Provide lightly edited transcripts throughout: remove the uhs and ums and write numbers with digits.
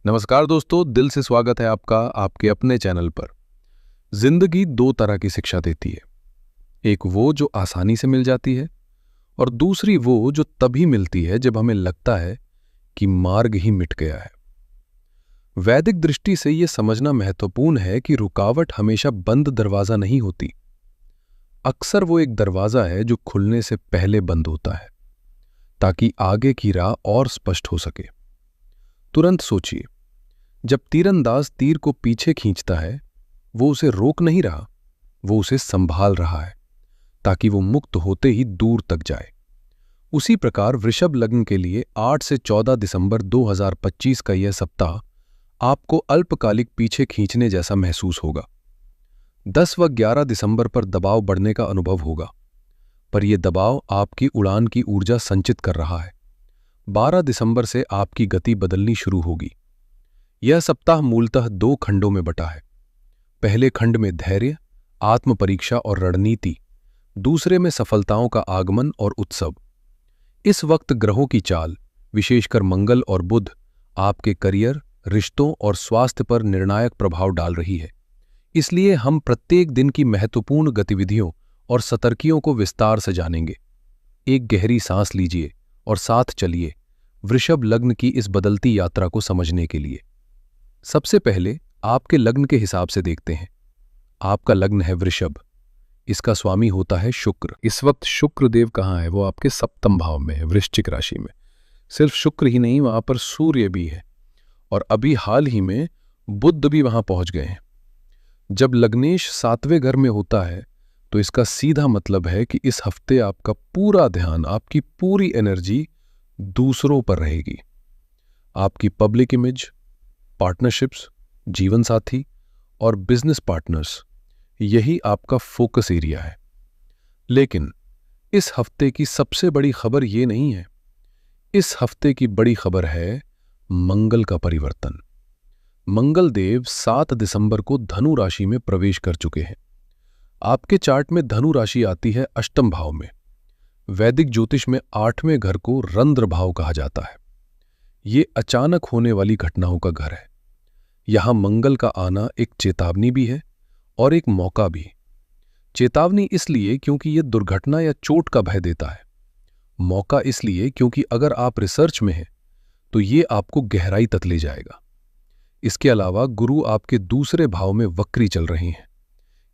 नमस्कार दोस्तों, दिल से स्वागत है आपका आपके अपने चैनल पर। जिंदगी दो तरह की शिक्षा देती है। एक वो जो आसानी से मिल जाती है और दूसरी वो जो तभी मिलती है जब हमें लगता है कि मार्ग ही मिट गया है। वैदिक दृष्टि से यह समझना महत्वपूर्ण है कि रुकावट हमेशा बंद दरवाजा नहीं होती। अक्सर वो एक दरवाजा है जो खुलने से पहले बंद होता है ताकि आगे की राह और स्पष्ट हो सके। तुरंत सोचिए, जब तीरंदाज तीर को पीछे खींचता है, वो उसे रोक नहीं रहा, वो उसे संभाल रहा है ताकि वो मुक्त होते ही दूर तक जाए। उसी प्रकार वृषभ लग्न के लिए 8 से 14 दिसंबर 2025 का यह सप्ताह आपको अल्पकालिक पीछे खींचने जैसा महसूस होगा। 10 व 11 दिसंबर पर दबाव बढ़ने का अनुभव होगा, पर यह दबाव आपकी उड़ान की ऊर्जा संचित कर रहा है। 12 दिसंबर से आपकी गति बदलनी शुरू होगी। यह सप्ताह मूलतः 2 खंडों में बटा है। पहले खंड में धैर्य, आत्म परीक्षा और रणनीति, दूसरे में सफलताओं का आगमन और उत्सव। इस वक्त ग्रहों की चाल, विशेषकर मंगल और बुध, आपके करियर, रिश्तों और स्वास्थ्य पर निर्णायक प्रभाव डाल रही है। इसलिए हम प्रत्येक दिन की महत्वपूर्ण गतिविधियों और सतर्कियों को विस्तार से जानेंगे। एक गहरी सांस लीजिए और साथ चलिए वृषभ लग्न की इस बदलती यात्रा को समझने के लिए। सबसे पहले आपके लग्न के हिसाब से देखते हैं। आपका लग्न है वृषभ, इसका स्वामी होता है शुक्र। इस वक्त शुक्र देव कहाँ है? वो आपके सप्तम भाव में है, वृश्चिक राशि में। सिर्फ शुक्र ही नहीं, वहां पर सूर्य भी है और अभी हाल ही में बुध भी वहां पहुंच गए हैं। जब लग्नेश 7वें घर में होता है तो इसका सीधा मतलब है कि इस हफ्ते आपका पूरा ध्यान, आपकी पूरी एनर्जी दूसरों पर रहेगी। आपकी पब्लिक इमेज, पार्टनरशिप्स, जीवन साथी और बिजनेस पार्टनर्स, यही आपका फोकस एरिया है। लेकिन इस हफ्ते की सबसे बड़ी खबर यह नहीं है। इस हफ्ते की बड़ी खबर है मंगल का परिवर्तन। मंगल देव 7 दिसंबर को धनु राशि में प्रवेश कर चुके हैं। आपके चार्ट में धनु राशि आती है अष्टम भाव में। वैदिक ज्योतिष में 8वें घर को रंध्र भाव कहा जाता है। ये अचानक होने वाली घटनाओं का घर है। यहां मंगल का आना एक चेतावनी भी है और एक मौका भी। चेतावनी इसलिए क्योंकि यह दुर्घटना या चोट का भय देता है। मौका इसलिए क्योंकि अगर आप रिसर्च में हैं तो ये आपको गहराई तक ले जाएगा। इसके अलावा गुरु आपके दूसरे भाव में वक्री चल रहे हैं।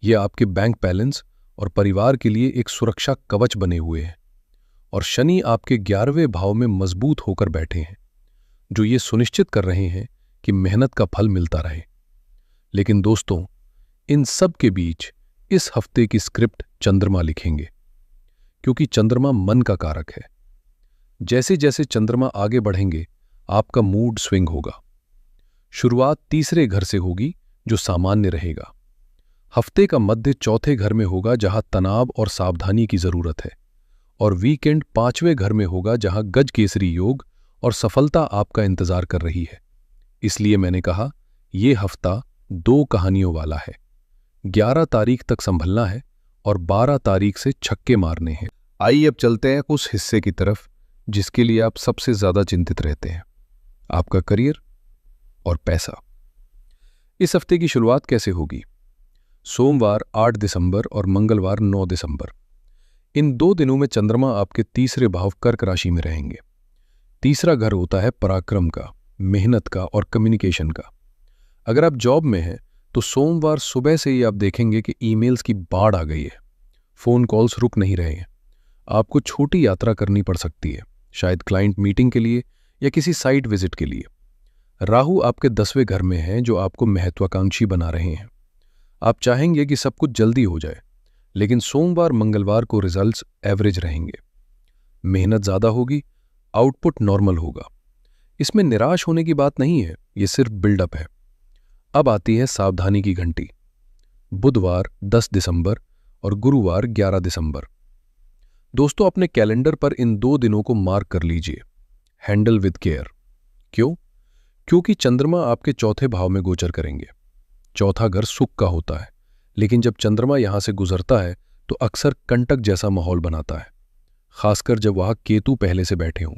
ये आपके बैंक बैलेंस और परिवार के लिए एक सुरक्षा कवच बने हुए हैं। और शनि आपके 11वें भाव में मजबूत होकर बैठे हैं, जो ये सुनिश्चित कर रहे हैं कि मेहनत का फल मिलता रहे। लेकिन दोस्तों, इन सब के बीच इस हफ्ते की स्क्रिप्ट चंद्रमा लिखेंगे, क्योंकि चंद्रमा मन का कारक है। जैसे जैसे चंद्रमा आगे बढ़ेंगे, आपका मूड स्विंग होगा। शुरुआत तीसरे घर से होगी, जो सामान्य रहेगा। हफ्ते का मध्य चौथे घर में होगा, जहां तनाव और सावधानी की जरूरत है। और वीकेंड 5वें घर में होगा, जहां गज केसरी योग और सफलता आपका इंतजार कर रही है। इसलिए मैंने कहा, यह हफ्ता 2 कहानियों वाला है। 11 तारीख तक संभलना है और 12 तारीख से छक्के मारने हैं। आइए अब चलते हैं उस हिस्से की तरफ जिसके लिए आप सबसे ज्यादा चिंतित रहते हैं, आपका करियर और पैसा। इस हफ्ते की शुरुआत कैसे होगी? सोमवार 8 दिसंबर और मंगलवार 9 दिसंबर। इन 2 दिनों में चंद्रमा आपके तीसरे भाव कर्क राशि में रहेंगे। तीसरा घर होता है पराक्रम का, मेहनत का और कम्युनिकेशन का। अगर आप जॉब में हैं तो सोमवार सुबह से ही आप देखेंगे कि ईमेल्स की बाढ़ आ गई है। फोन कॉल्स रुक नहीं रहे हैं। आपको छोटी यात्रा करनी पड़ सकती है, शायद क्लाइंट मीटिंग के लिए या किसी साइट विजिट के लिए। राहु आपके 10वें घर में है, जो आपको महत्वाकांक्षी बना रहे हैं। आप चाहेंगे कि सब कुछ जल्दी हो जाए, लेकिन सोमवार मंगलवार को रिजल्ट्स एवरेज रहेंगे। मेहनत ज्यादा होगी, आउटपुट नॉर्मल होगा। इसमें निराश होने की बात नहीं है, यह सिर्फ बिल्डअप है। अब आती है सावधानी की घंटी। बुधवार 10 दिसंबर और गुरुवार 11 दिसंबर। दोस्तों, अपने कैलेंडर पर इन 2 दिनों को मार्क कर लीजिए। Handle with care. क्यों? क्योंकि चंद्रमा आपके चौथे भाव में गोचर करेंगे। चौथा घर सुख का होता है, लेकिन जब चंद्रमा यहां से गुजरता है तो अक्सर कंटक जैसा माहौल बनाता है, खासकर जब वहां केतु पहले से बैठे हों।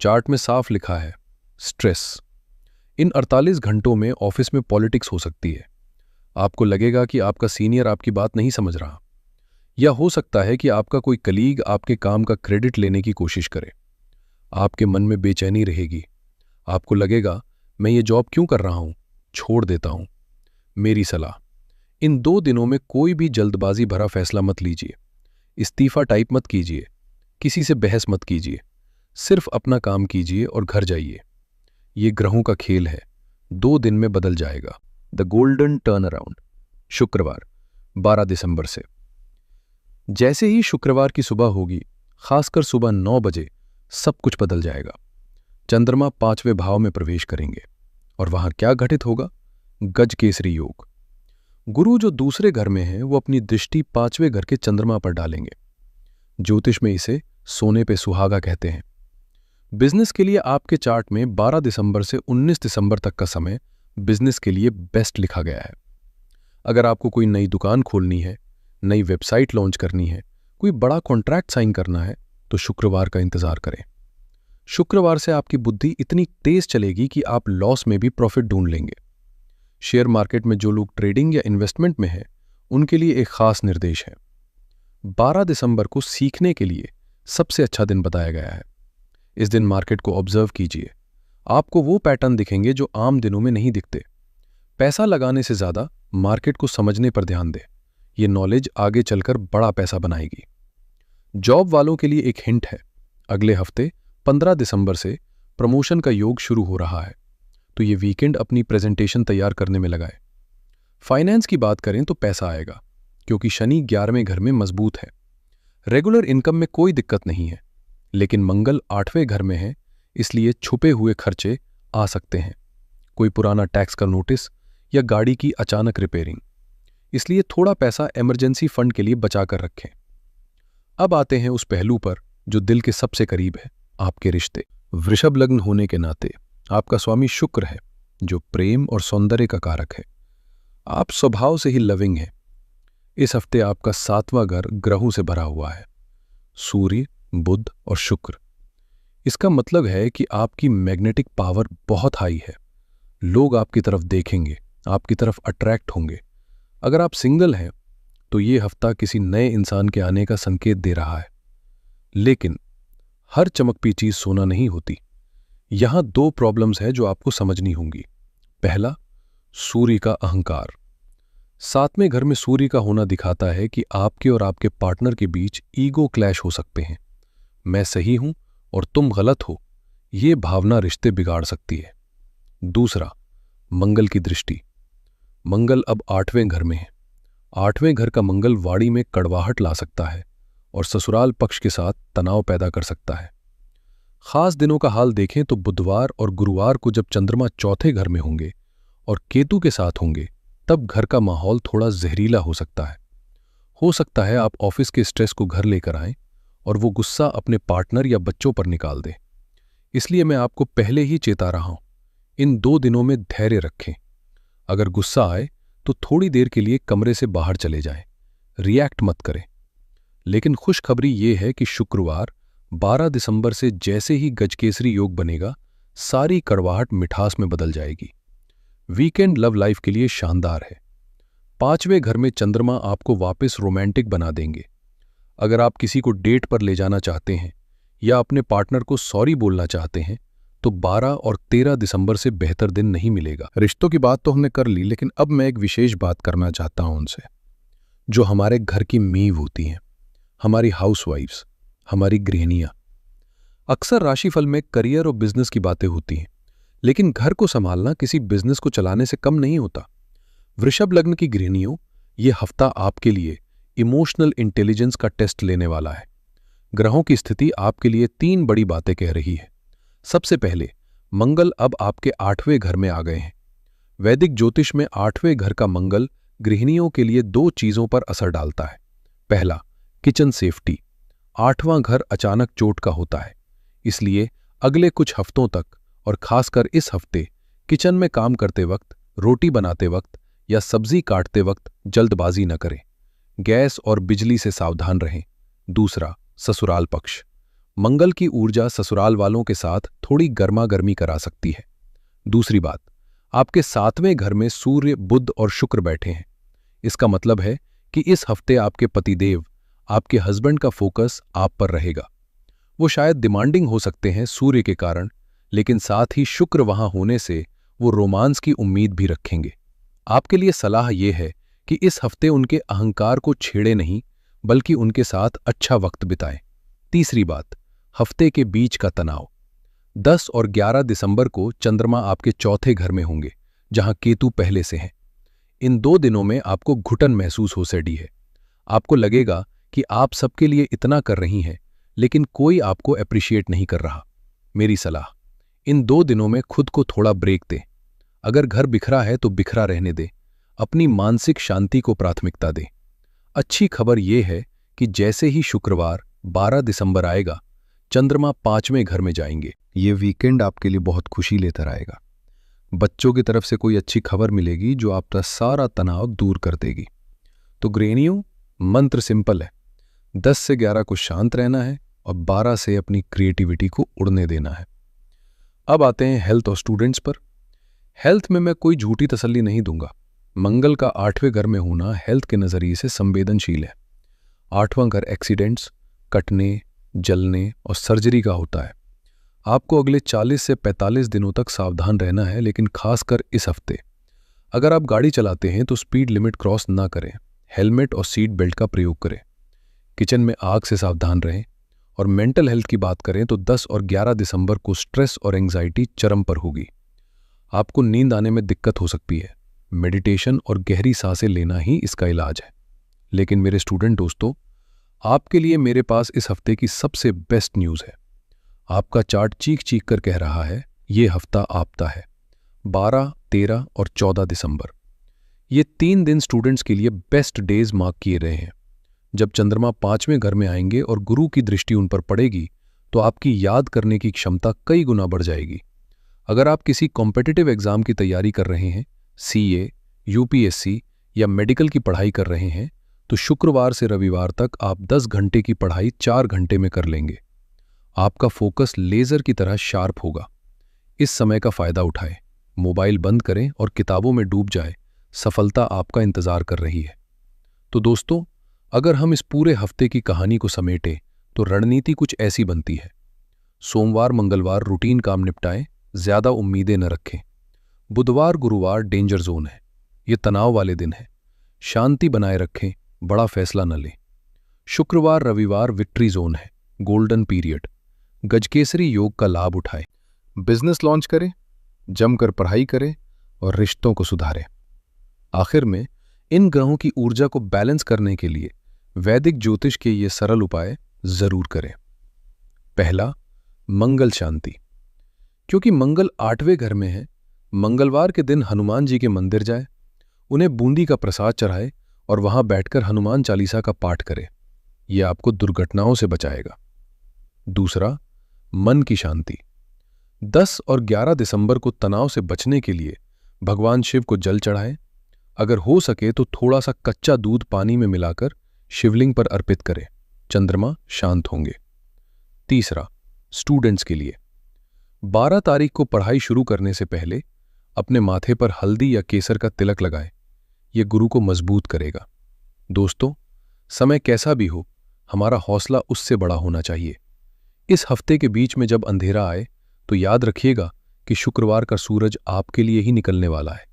चार्ट में साफ लिखा है स्ट्रेस। इन 48 घंटों में ऑफिस में पॉलिटिक्स हो सकती है। आपको लगेगा कि आपका सीनियर आपकी बात नहीं समझ रहा, या हो सकता है कि आपका कोई कलीग आपके काम का क्रेडिट लेने की कोशिश करे। आपके मन में बेचैनी रहेगी। आपको लगेगा, मैं ये जॉब क्यों कर रहा हूं, छोड़ देता हूं। मेरी सलाह, इन 2 दिनों में कोई भी जल्दबाजी भरा फैसला मत लीजिए। इस्तीफा टाइप मत कीजिए, किसी से बहस मत कीजिए। सिर्फ अपना काम कीजिए और घर जाइए। ये ग्रहों का खेल है, 2 दिन में बदल जाएगा। द गोल्डन टर्न अराउंड, शुक्रवार 12 दिसंबर से। जैसे ही शुक्रवार की सुबह होगी, खासकर सुबह 9 बजे, सब कुछ बदल जाएगा। चंद्रमा 5वें भाव में प्रवेश करेंगे और वहां क्या घटित होगा? गज केसरी योग। गुरु जो दूसरे घर में है, वो अपनी दृष्टि 5वें घर के चंद्रमा पर डालेंगे। ज्योतिष में इसे सोने पे सुहागा कहते हैं। बिजनेस के लिए आपके चार्ट में 12 दिसंबर से 19 दिसंबर तक का समय बिजनेस के लिए बेस्ट लिखा गया है। अगर आपको कोई नई दुकान खोलनी है, नई वेबसाइट लॉन्च करनी है, कोई बड़ा कॉन्ट्रैक्ट साइन करना है, तो शुक्रवार का इंतजार करें। शुक्रवार से आपकी बुद्धि इतनी तेज चलेगी कि आप लॉस में भी प्रॉफिट ढूंढ लेंगे। शेयर मार्केट में जो लोग ट्रेडिंग या इन्वेस्टमेंट में हैं, उनके लिए एक खास निर्देश है। 12 दिसंबर को सीखने के लिए सबसे अच्छा दिन बताया गया है। इस दिन मार्केट को ऑब्जर्व कीजिए। आपको वो पैटर्न दिखेंगे जो आम दिनों में नहीं दिखते। पैसा लगाने से ज्यादा मार्केट को समझने पर ध्यान दें। ये नॉलेज आगे चलकर बड़ा पैसा बनाएगी। जॉब वालों के लिए एक हिंट है, अगले हफ्ते 15 दिसंबर से प्रमोशन का योग शुरू हो रहा है, तो ये वीकेंड अपनी प्रेजेंटेशन तैयार करने में लगाए। फाइनेंस की बात करें तो पैसा आएगा, क्योंकि शनि 11वें घर में मजबूत है। रेगुलर इनकम में कोई दिक्कत नहीं है, लेकिन मंगल 8वें घर में है, इसलिए छुपे हुए खर्चे आ सकते हैं। कोई पुराना टैक्स का नोटिस या गाड़ी की अचानक रिपेयरिंग, इसलिए थोड़ा पैसा इमरजेंसी फंड के लिए बचा कर रखें। अब आते हैं उस पहलू पर जो दिल के सबसे करीब है, आपके रिश्ते। वृषभ लग्न होने के नाते आपका स्वामी शुक्र है, जो प्रेम और सौंदर्य का कारक है। आप स्वभाव से ही लविंग हैं। इस हफ्ते आपका 7वां घर ग्रहों से भरा हुआ है, सूर्य, बुध और शुक्र। इसका मतलब है कि आपकी मैग्नेटिक पावर बहुत हाई है। लोग आपकी तरफ देखेंगे, आपकी तरफ अट्रैक्ट होंगे। अगर आप सिंगल हैं तो ये हफ्ता किसी नए इंसान के आने का संकेत दे रहा है। लेकिन हर चमकती चीज सोना नहीं होती। यहां 2 प्रॉब्लम्स हैं जो आपको समझनी होंगी। पहला, सूर्य का अहंकार। 7वें घर में सूर्य का होना दिखाता है कि आपके और आपके पार्टनर के बीच ईगो क्लैश हो सकते हैं। मैं सही हूं और तुम गलत हो, ये भावना रिश्ते बिगाड़ सकती है। दूसरा, मंगल की दृष्टि। मंगल अब 8वें घर में है। 8वें घर का मंगल वाणी में कड़वाहट ला सकता है और ससुराल पक्ष के साथ तनाव पैदा कर सकता है। खास दिनों का हाल देखें तो बुधवार और गुरुवार को जब चंद्रमा 4थे घर में होंगे और केतु के साथ होंगे, तब घर का माहौल थोड़ा जहरीला हो सकता है। हो सकता है आप ऑफिस के स्ट्रेस को घर लेकर आएं और वो गुस्सा अपने पार्टनर या बच्चों पर निकाल दें। इसलिए मैं आपको पहले ही चेता रहा हूं, इन 2 दिनों में धैर्य रखें। अगर गुस्सा आए तो थोड़ी देर के लिए कमरे से बाहर चले जाएं, रिएक्ट मत करें। लेकिन खुशखबरी ये है कि शुक्रवार 12 दिसंबर से जैसे ही गजकेसरी योग बनेगा, सारी कड़वाहट मिठास में बदल जाएगी। वीकेंड लव लाइफ के लिए शानदार है। 5वें घर में चंद्रमा आपको वापस रोमांटिक बना देंगे। अगर आप किसी को डेट पर ले जाना चाहते हैं या अपने पार्टनर को सॉरी बोलना चाहते हैं, तो 12 और 13 दिसंबर से बेहतर दिन नहीं मिलेगा। रिश्तों की बात तो हमने कर ली, लेकिन अब मैं एक विशेष बात करना चाहता हूं उनसे, जो हमारे घर की मीव होती हैं, हमारी हाउसवाइफ्स, हमारी गृहिणियां। अक्सर राशिफल में करियर और बिजनेस की बातें होती हैं, लेकिन घर को संभालना किसी बिजनेस को चलाने से कम नहीं होता। वृषभ लग्न की गृहिणियों, ये हफ्ता आपके लिए इमोशनल इंटेलिजेंस का टेस्ट लेने वाला है। ग्रहों की स्थिति आपके लिए 3 बड़ी बातें कह रही है। सबसे पहले, मंगल अब आपके 8वें घर में आ गए हैं। वैदिक ज्योतिष में 8वें घर का मंगल गृहिणियों के लिए 2 चीजों पर असर डालता है। पहला, किचन सेफ्टी। 8वां घर अचानक चोट का होता है, इसलिए अगले कुछ हफ्तों तक और खासकर इस हफ्ते किचन में काम करते वक्त, रोटी बनाते वक्त या सब्जी काटते वक्त जल्दबाजी न करें। गैस और बिजली से सावधान रहें। दूसरा, ससुराल पक्ष। मंगल की ऊर्जा ससुराल वालों के साथ थोड़ी गर्मा गर्मी करा सकती है। दूसरी बात, आपके 7वें घर में सूर्य, बुध और शुक्र बैठे हैं। इसका मतलब है कि इस हफ्ते आपके पतिदेव, आपके हस्बैंड का फोकस आप पर रहेगा। वो शायद डिमांडिंग हो सकते हैं सूर्य के कारण, लेकिन साथ ही शुक्र वहां होने से वो रोमांस की उम्मीद भी रखेंगे। आपके लिए सलाह यह है कि इस हफ्ते उनके अहंकार को छेड़े नहीं, बल्कि उनके साथ अच्छा वक्त बिताएं। तीसरी बात, हफ्ते के बीच का तनाव। 10 और 11 दिसंबर को चंद्रमा आपके चौथे घर में होंगे, जहां केतु पहले से हैं। इन 2 दिनों में आपको घुटन महसूस हो सकती है। आपको लगेगा कि आप सबके लिए इतना कर रही हैं, लेकिन कोई आपको अप्रिशिएट नहीं कर रहा। मेरी सलाह, इन 2 दिनों में खुद को थोड़ा ब्रेक दें। अगर घर बिखरा है तो बिखरा रहने दें, अपनी मानसिक शांति को प्राथमिकता दें। अच्छी खबर यह है कि जैसे ही शुक्रवार 12 दिसंबर आएगा, चंद्रमा 5वें घर में जाएंगे। ये वीकेंड आपके लिए बहुत खुशी लेकर आएगा। बच्चों की तरफ से कोई अच्छी खबर मिलेगी जो आपका सारा तनाव दूर कर देगी। तो गृहिणियों, मंत्र सिंपल है, 10 से 11 को शांत रहना है और 12 से अपनी क्रिएटिविटी को उड़ने देना है। अब आते हैं हेल्थ और स्टूडेंट्स पर। हेल्थ में मैं कोई झूठी तसल्ली नहीं दूंगा। मंगल का 8वें घर में होना हेल्थ के नजरिए से संवेदनशील है। 8वां घर एक्सीडेंट्स, कटने, जलने और सर्जरी का होता है। आपको अगले 40 से 45 दिनों तक सावधान रहना है, लेकिन खासकर इस हफ्ते। अगर आप गाड़ी चलाते हैं तो स्पीड लिमिट क्रॉस ना करें, हेलमेट और सीट बेल्ट का प्रयोग करें। किचन में आग से सावधान रहें। और मेंटल हेल्थ की बात करें तो 10 और 11 दिसंबर को स्ट्रेस और एंग्जाइटी चरम पर होगी। आपको नींद आने में दिक्कत हो सकती है। मेडिटेशन और गहरी सांसें लेना ही इसका इलाज है। लेकिन मेरे स्टूडेंट दोस्तों, आपके लिए मेरे पास इस हफ्ते की सबसे बेस्ट न्यूज़ है। आपका चार्ट चीख चीख कर कह रहा है ये हफ्ता आपका है। 12, 13 और 14 दिसंबर, ये 3 दिन स्टूडेंट्स के लिए बेस्ट डेज मार्क किए रहे हैं। जब चंद्रमा 5वें घर में आएंगे और गुरु की दृष्टि उन पर पड़ेगी, तो आपकी याद करने की क्षमता कई गुना बढ़ जाएगी। अगर आप किसी कॉम्पिटिटिव एग्जाम की तैयारी कर रहे हैं, CA, UPSC या मेडिकल की पढ़ाई कर रहे हैं, तो शुक्रवार से रविवार तक आप 10 घंटे की पढ़ाई 4 घंटे में कर लेंगे। आपका फोकस लेजर की तरह शार्प होगा। इस समय का फायदा उठाएं, मोबाइल बंद करें और किताबों में डूब जाए। सफलता आपका इंतजार कर रही है। तो दोस्तों, अगर हम इस पूरे हफ्ते की कहानी को समेटें तो रणनीति कुछ ऐसी बनती है। सोमवार मंगलवार रूटीन काम निपटाएं, ज्यादा उम्मीदें न रखें। बुधवार गुरुवार डेंजर जोन है, ये तनाव वाले दिन है। शांति बनाए रखें, बड़ा फैसला न लें। शुक्रवार रविवार विक्ट्री जोन है, गोल्डन पीरियड। गजकेसरी योग का लाभ उठाएं, बिजनेस लॉन्च करें, जमकर पढ़ाई करें और रिश्तों को सुधारें। आखिर में इन ग्रहों की ऊर्जा को बैलेंस करने के लिए वैदिक ज्योतिष के ये सरल उपाय जरूर करें। पहला, मंगल शांति। क्योंकि मंगल 8वें घर में है, मंगलवार के दिन हनुमान जी के मंदिर जाए, उन्हें बूंदी का प्रसाद चढ़ाए और वहां बैठकर हनुमान चालीसा का पाठ करें। यह आपको दुर्घटनाओं से बचाएगा। दूसरा, मन की शांति। 10 और 11 दिसंबर को तनाव से बचने के लिए भगवान शिव को जल चढ़ाएं। अगर हो सके तो थोड़ा सा कच्चा दूध पानी में मिलाकर शिवलिंग पर अर्पित करें, चंद्रमा शांत होंगे। तीसरा, स्टूडेंट्स के लिए 12 तारीख को पढ़ाई शुरू करने से पहले अपने माथे पर हल्दी या केसर का तिलक लगाएं। यह गुरु को मजबूत करेगा। दोस्तों, समय कैसा भी हो, हमारा हौसला उससे बड़ा होना चाहिए। इस हफ्ते के बीच में जब अंधेरा आए तो याद रखिएगा कि शुक्रवार का सूरज आपके लिए ही निकलने वाला है।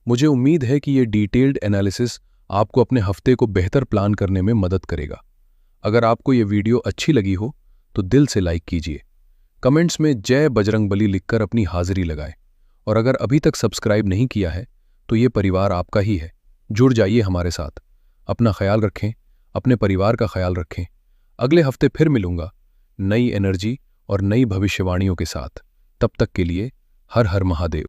मुझे उम्मीद है कि यह डिटेल्ड एनालिसिस आपको अपने हफ्ते को बेहतर प्लान करने में मदद करेगा। अगर आपको यह वीडियो अच्छी लगी हो तो दिल से लाइक कीजिए, कमेंट्स में जय बजरंगबली लिखकर अपनी हाजिरी लगाएं। और अगर अभी तक सब्सक्राइब नहीं किया है तो ये परिवार आपका ही है, जुड़ जाइए हमारे साथ। अपना ख्याल रखें, अपने परिवार का ख्याल रखें। अगले हफ्ते फिर मिलूंगा नई एनर्जी और नई भविष्यवाणियों के साथ। तब तक के लिए हर हर महादेव।